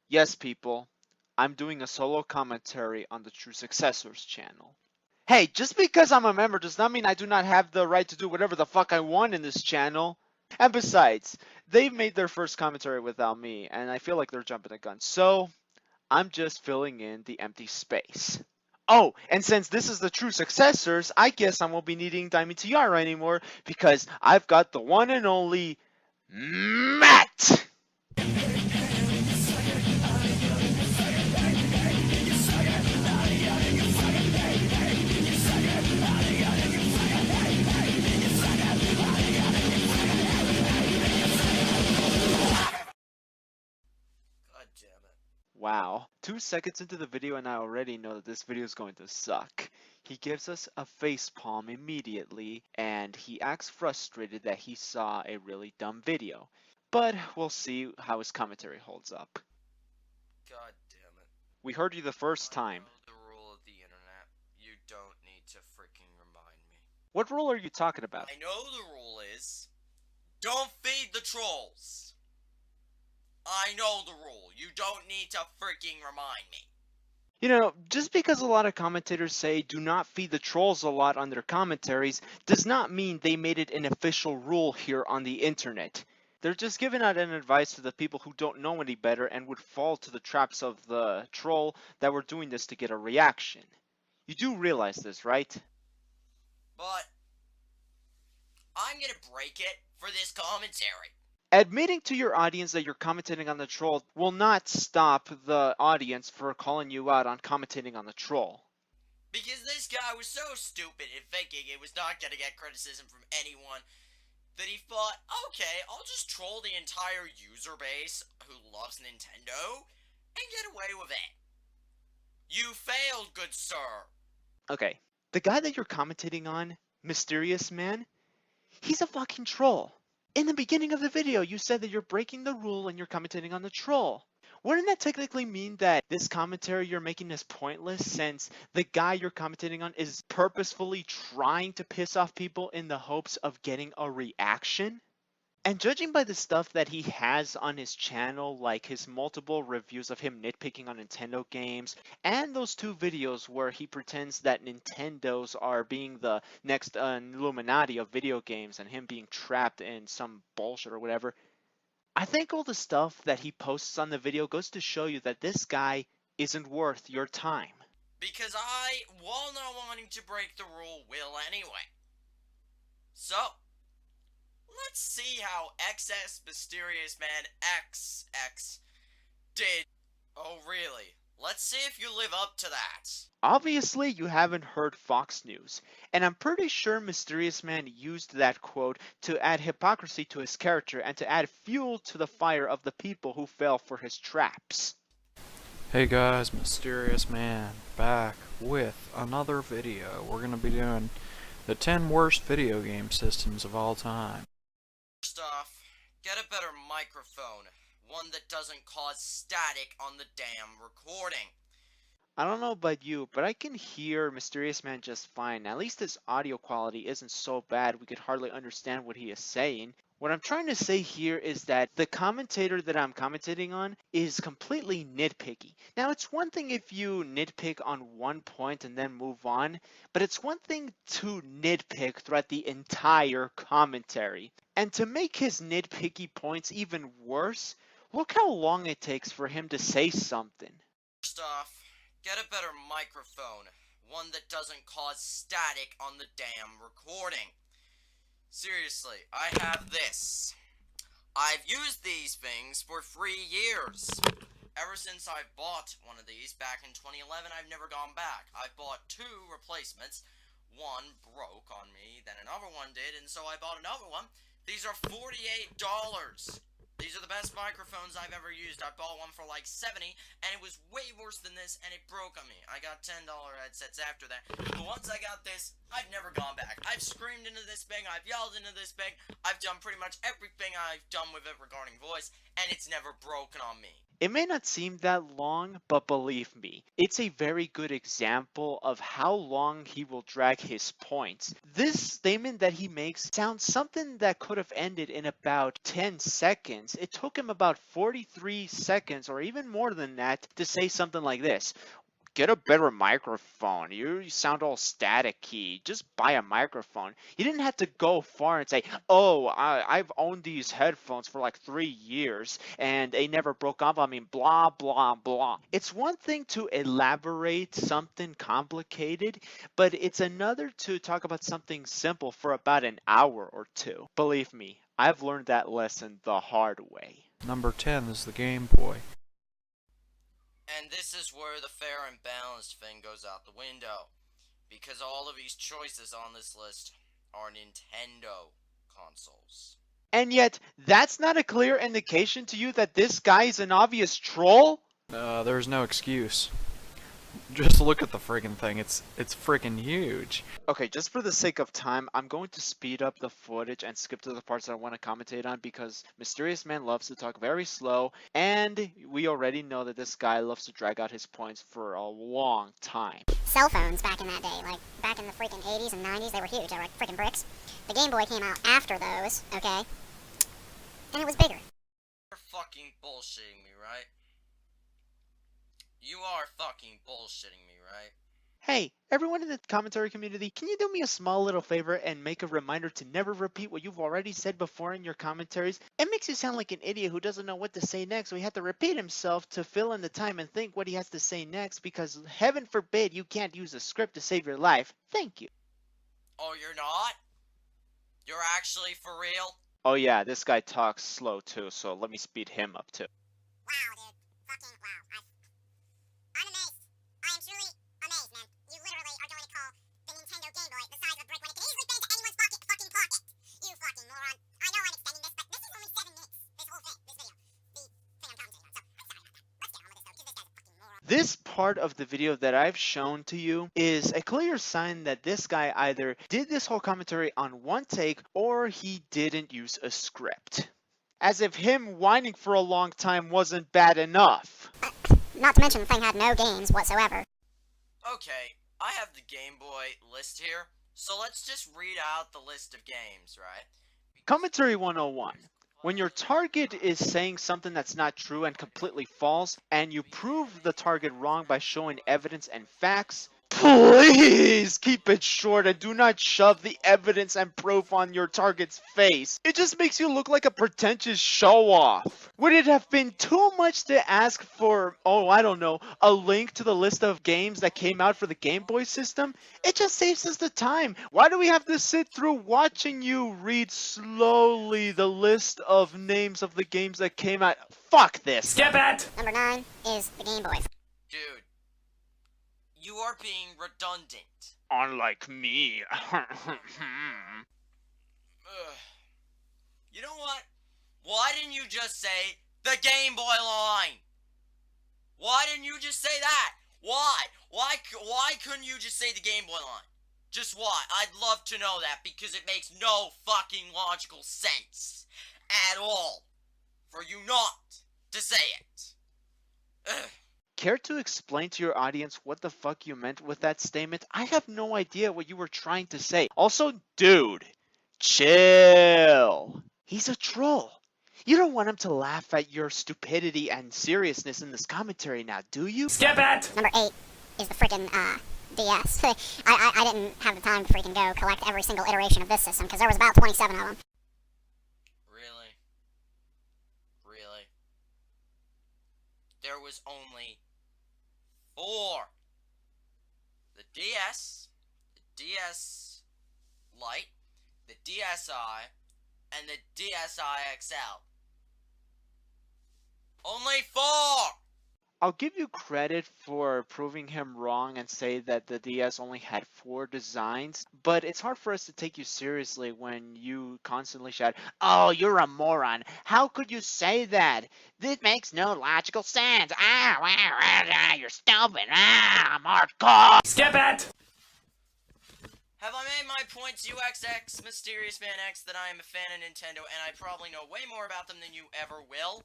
Yes, people, I'm doing a solo commentary on the True Successors channel. Hey, just because I'm a member does not mean I do not have the right to do whatever the fuck I want in this channel. And besides, they've made their first commentary without me, and I feel like they're jumping the gun. So, I'm just filling in the empty space. Oh, and since this is the True Successors, I guess I won't be needing Diamond Tiara anymore because I've got the one and only Matt! God damn it. Wow, 2 seconds into the video and I already know that this video is going to suck. He gives us a facepalm immediately, and he acts frustrated that he saw a really dumb video. But we'll see how his commentary holds up. God damn it. We heard you the first I time. know the rule of the internet. You don't need to freaking remind me. What role are you talking about? I know the rule is, don't feed the trolls. I know the rule. You don't need to freaking remind me. You know, just because a lot of commentators say do not feed the trolls a lot on their commentaries does not mean they made it an official rule here on the internet. They're just giving out an advice to the people who don't know any better and would fall to the traps of the troll that were doing this to get a reaction. You do realize this, right? But I'm gonna break it for this commentary. Admitting to your audience that you're commentating on the troll will not stop the audience for calling you out on commentating on the troll. Because this guy was so stupid in thinking it was not gonna get criticism from anyone that he thought, okay, I'll just troll the entire user base who loves Nintendo and get away with it. You failed, good sir. Okay, the guy that you're commentating on, Mysterious Man, he's a fucking troll. In the beginning of the video, you said that you're breaking the rule and you're commentating on the troll. Wouldn't that technically mean that this commentary you're making is pointless since the guy you're commentating on is purposefully trying to piss off people in the hopes of getting a reaction? And judging by the stuff that he has on his channel, like his multiple reviews of him nitpicking on Nintendo games, and those 2 videos where he pretends that Nintendos are being the next Illuminati of video games and him being trapped in some bullshit or whatever, I think all the stuff that he posts on the video goes to show you that this guy isn't worth your time. Because I, while not wanting to break the rule, will anyway. So, let's see how XS Mysterious Man XX did. Oh, really? Let's see if you live up to that. Obviously, you haven't heard Fox News, and I'm pretty sure Mysterious Man used that quote to add hypocrisy to his character and to add fuel to the fire of the people who fell for his traps. Hey guys, Mysterious Man back with another video. We're going to be doing the 10 worst video game systems of all time. First off, get a better microphone. One that doesn't cause static on the damn recording. I don't know about you, but I can hear Mysterious Man just fine. At least his audio quality isn't so bad we could hardly understand what he is saying. What I'm trying to say here is that the commentator that I'm commentating on is completely nitpicky. Now, it's one thing if you nitpick on one point and then move on, but it's one thing to nitpick throughout the entire commentary. And to make his nitpicky points even worse, look how long it takes for him to say something. First off, get a better microphone. One that doesn't cause static on the damn recording. Seriously, I have this. I've used these things for 3 years. Ever since I bought one of these back in 2011, I've never gone back. I bought 2 replacements. One broke on me, then another one did, and so I bought another one. These are $48. These are the best microphones I've ever used. I bought one for like $70, and it was way worse than this, and it broke on me. I got $10 headsets after that. But once I got this, I've never gone back. I've screamed into this thing, I've yelled into this thing, I've done pretty much everything I've done with it regarding voice, and it's never broken on me. It may not seem that long, but believe me, it's a very good example of how long he will drag his points. This statement that he makes sounds something that could have ended in about 10 seconds. It took him about 43 seconds or even more than that to say something like this. Get a better microphone. You sound all staticky. Just buy a microphone. You didn't have to go far and say, oh, I've owned these headphones for like 3 years and they never broke up on me, blah, blah, blah. It's one thing to elaborate something complicated, but it's another to talk about something simple for about an hour or two. Believe me, I've learned that lesson the hard way. Number 10 is the Game Boy. And this is where the fair and balanced thing goes out the window. Because all of these choices on this list are Nintendo consoles. And yet, that's not a clear indication to you that this guy is an obvious troll? There's no excuse. Just look at the friggin' thing. It's friggin' huge. Okay, just for the sake of time, I'm going to speed up the footage and skip to the parts that I want to commentate on because Mysterious Man loves to talk very slow, and we already know that this guy loves to drag out his points for a long time. Cell phones back in that day, like back in the freaking 80s and 90s, they were huge. They were like freaking bricks. The Game Boy came out after those, okay? And it was bigger. You're fucking bullshitting me, right? You are fucking bullshitting me, right? Hey, everyone in the commentary community, can you do me a small little favor and make a reminder to never repeat what you've already said before in your commentaries? It makes you sound like an idiot who doesn't know what to say next, so he had to repeat himself to fill in the time and think what he has to say next because heaven forbid you can't use a script to save your life. Thank you. Oh, you're not? You're actually for real? Oh yeah, this guy talks slow too, so let me speed him up too. Wow, dude. Fucking wow. I'm amazed. I am truly amazed, man. You literally are going to call the Nintendo Game Boy the size of a brick when it can easily fit into anyone's fucking pocket. You fucking moron. I know I'm extending this, but this is only 7 minutes. This whole thing, this video. The thing I'm commentating on. So, I'm sorry about that. Let's get on with this, though, because this guy's a fucking moron. This part of the video that I've shown to you is a clear sign that this guy either did this whole commentary on one take or he didn't use a script. As if him whining for a long time wasn't bad enough. Not to mention the thing had no games whatsoever. Okay, I have the Game Boy list here, so let's just read out the list of games, right? Commentary 101. When your target is saying something that's not true and completely false, and you prove the target wrong by showing evidence and facts, please keep it short and do not shove the evidence and proof on your target's face. It just makes you look like a pretentious show-off. Would it have been too much to ask for, oh, I don't know, a link to the list of games that came out for the Game Boy system? It just saves us the time. Why do we have to sit through watching you read slowly the list of names of the games that came out? Fuck this. Skip it! Number 9 is the Game Boy. Dude, you are being redundant. Unlike me. Ugh. You know what? Why didn't you just say the Game Boy line? Why didn't you just say that? Why? Why couldn't you just say the Game Boy line? Just why? I'd love to know that because it makes no fucking logical sense at all for you not to say it. Ugh. Care to explain to your audience what the fuck you meant with that statement? I have no idea what you were trying to say. Also, dude, chill. He's a troll. You don't want him to laugh at your stupidity and seriousness in this commentary now, do you? Skip it! Number 8 is the freaking DS. I didn't have the time to freaking go collect every single iteration of this system because there was about 27 of them. Really? Really? There was only 4. The DS, the DS Lite, the DSi, and the DSi XL. Only 4! I'll give you credit for proving him wrong and say that the DS only had 4 designs, but it's hard for us to take you seriously when you constantly shout, "Oh, you're a moron. How could you say that? This makes no logical sense. You're stupid. I'm hardcore." Skip it! Have I made my points, UXX, Mysterious Man X, that I am a fan of Nintendo and I probably know way more about them than you ever will?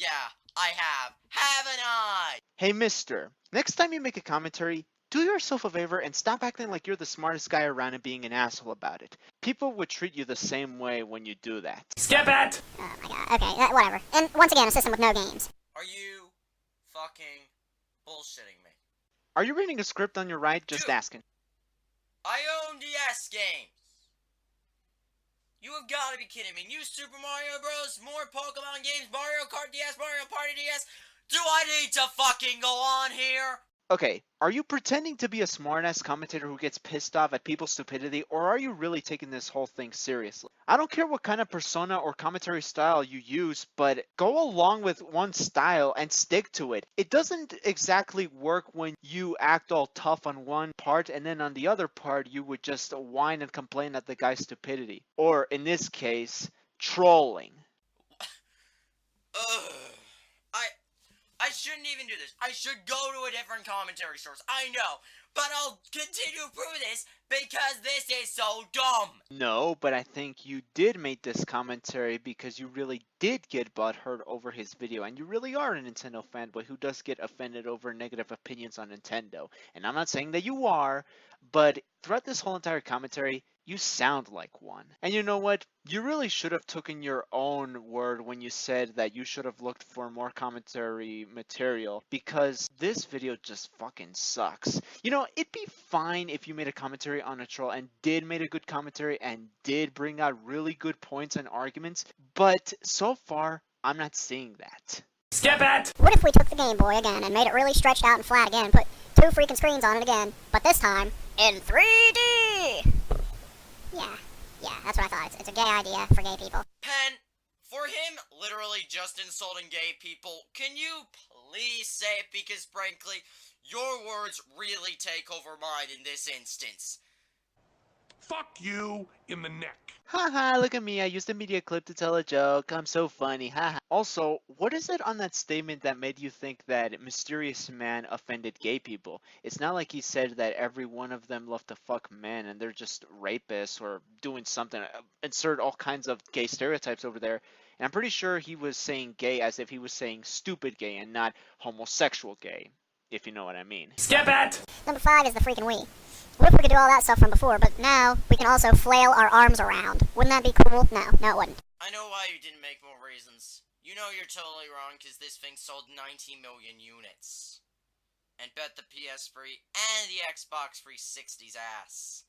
Yeah, I have. Haven't I? Hey, mister, next time you make a commentary, do yourself a favor and stop acting like you're the smartest guy around and being an asshole about it. People would treat you the same way when you do that. Skip it! Oh my god, okay, whatever. And once again, a system with no games. Are you fucking bullshitting me? Are you reading a script on your right? Just Dude. asking. I own DS games. You have got to be kidding me. New Super Mario Bros. More Pokemon games, Mario Kart DS, Mario Party DS. Do I need to fucking go on here? Okay, are you pretending to be a smartass commentator who gets pissed off at people's stupidity, or are you really taking this whole thing seriously? I don't care what kind of persona or commentary style you use, but go along with one style and stick to it. It doesn't exactly work when you act all tough on one part and then on the other part you would just whine and complain at the guy's stupidity. Or, in this case, trolling. Ugh. I shouldn't even do this. I should go to a different commentary source. I know. But I'll continue to prove this because this is so dumb. No, but I think you did make this commentary because you really did get butthurt over his video, and you really are a Nintendo fanboy who does get offended over negative opinions on Nintendo. And I'm not saying that you are, but throughout this whole entire commentary, you sound like one. And you know what? You really should have taken your own word when you said that you should have looked for more commentary material, because this video just fucking sucks. You know, it'd be fine if you made a commentary on a troll and did make a good commentary and did bring out really good points and arguments, but so far, I'm not seeing that. Skip it! What if we took the Game Boy again and made it really stretched out and flat again and put 2 freaking screens on it again, but this time in 3D? Yeah, that's what I thought. It's a gay idea for gay people. Pen, for him literally just insulting gay people, can you please say it, because frankly, your words really take over mine in this instance. Fuck you in the neck. Haha, look at me, I used a media clip to tell a joke, I'm so funny, haha. Also, what is it on that statement that made you think that Mysterious Man offended gay people? It's not like he said that every one of them love to fuck men and they're just rapists or doing something. Insert all kinds of gay stereotypes over there. And I'm pretty sure he was saying gay as if he was saying stupid gay and not homosexual gay, if you know what I mean. Skip it! Number 5 is the freaking Wii. What if we could do all that stuff from before, but now we can also flail our arms around? Wouldn't that be cool? No, it wouldn't. I know why you didn't make more reasons. You know you're totally wrong, because this thing sold 90 million units. And bet the PS3 and the Xbox 360's ass.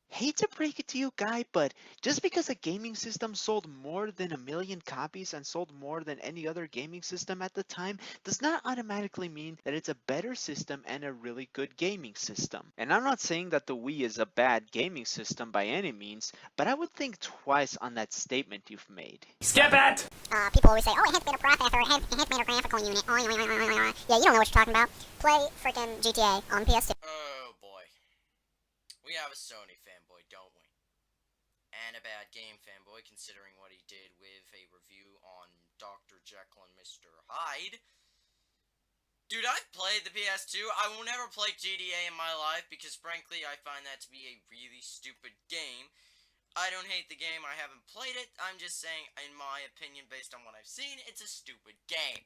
Hate to break it to you, guy, but just because a gaming system sold more than 1 million copies and sold more than any other gaming system at the time does not automatically mean that it's a better system and a really good gaming system. And I'm not saying that the Wii is a bad gaming system by any means, but I would think twice on that statement you've made. Skip it! People always say, oh, enhanced beta processor, enhanced beta graphical unit. Yeah, you don't know what you're talking about. Play frickin' GTA on PS2. Oh boy. We have a Sony fanboy, don't we? And a bad game fanboy, considering what he did with a review on Dr. Jekyll and Mr. Hyde. Dude, I've played the PS2. I will never play GTA in my life, because frankly, I find that to be a really stupid game. I don't hate the game, I haven't played it. I'm just saying, in my opinion, based on what I've seen, it's a stupid game.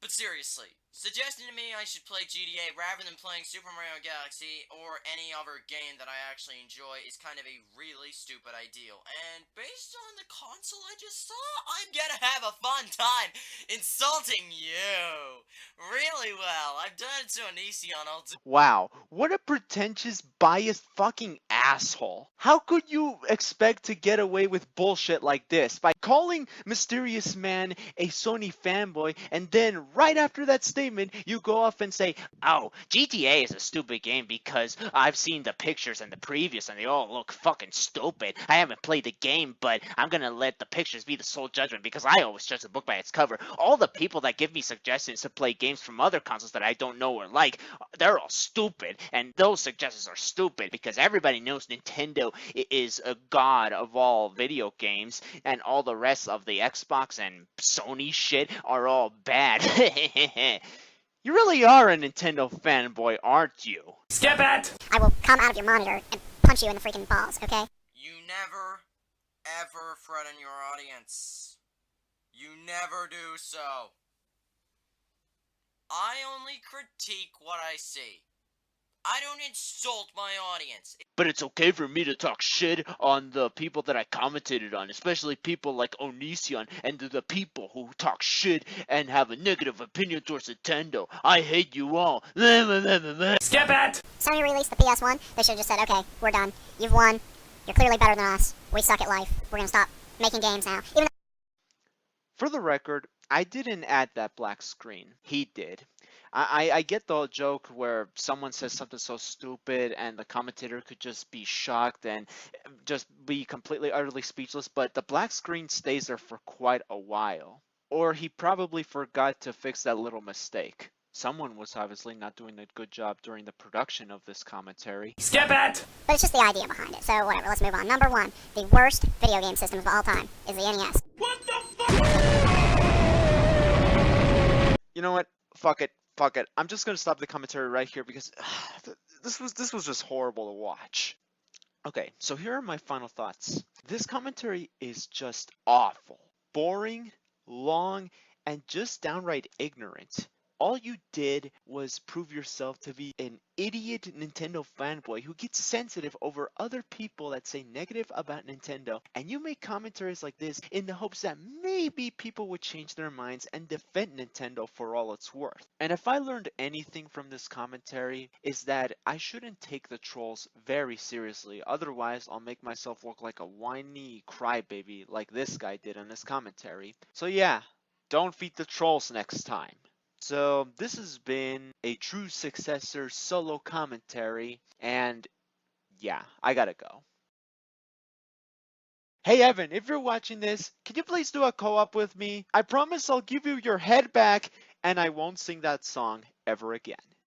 But seriously, suggesting to me I should play GTA rather than playing Super Mario Galaxy or any other game that I actually enjoy is kind of a really stupid idea. And based on the console I just saw, I'm gonna have a fun time insulting you really well. I've done it to Onision, I'll do. Wow, what a pretentious, biased fucking asshole. How could you expect to get away with bullshit like this by calling Mysterious Man a Sony fanboy, and then right after that statement you go off and say, oh, GTA is a stupid game because I've seen the pictures and the previews and they all look fucking stupid. I haven't played the game, but I'm gonna let the pictures be the sole judgment because I always judge the book by its cover. All the people that give me suggestions to play games from other consoles that I don't know or like, they're all stupid, and those suggestions are stupid because everybody knows Nintendo is a god of all video games, and all the rest of the Xbox and Sony shit are all bad. You really are a Nintendo fanboy, aren't you? Skip it! I will come out of your monitor and punch you in the freaking balls, okay? You never, ever threaten your audience. You never do so. I only critique what I see. I don't insult my audience. But it's okay for me to talk shit on the people that I commentated on, especially people like Onision and the people who talk shit and have a negative opinion towards Nintendo. I hate you all. Skip it! Sony released the PS1. They should have just said, okay, we're done. You've won. You're clearly better than us. We suck at life. We're gonna stop making games now. Even For the record, I didn't add that black screen. He did. I get the joke where someone says something so stupid and the commentator could just be shocked and just be completely utterly speechless, but the black screen stays there for quite a while. Or he probably forgot to fix that little mistake. Someone was obviously not doing a good job during the production of this commentary. Skip it! But it's just the idea behind it. So whatever, let's move on. Number 1, the worst video game system of all time is the NES. What the fuck? You know what? Fuck it. Fuck it. I'm just gonna stop the commentary right here because this was just horrible to watch. Okay, so here are my final thoughts. This commentary is just awful, boring, long, and just downright ignorant. All you did was prove yourself to be an idiot Nintendo fanboy who gets sensitive over other people that say negative about Nintendo, and you make commentaries like this in the hopes that maybe people would change their minds and defend Nintendo for all it's worth. And if I learned anything from this commentary, is that I shouldn't take the trolls very seriously, otherwise I'll make myself look like a whiny crybaby like this guy did in this commentary. So yeah, don't feed the trolls next time. So this has been a True Successor solo commentary, and yeah, I gotta go. Hey Evan, if you're watching this, can you please do a co-op with me? I promise I'll give you your head back, and I won't sing that song ever again.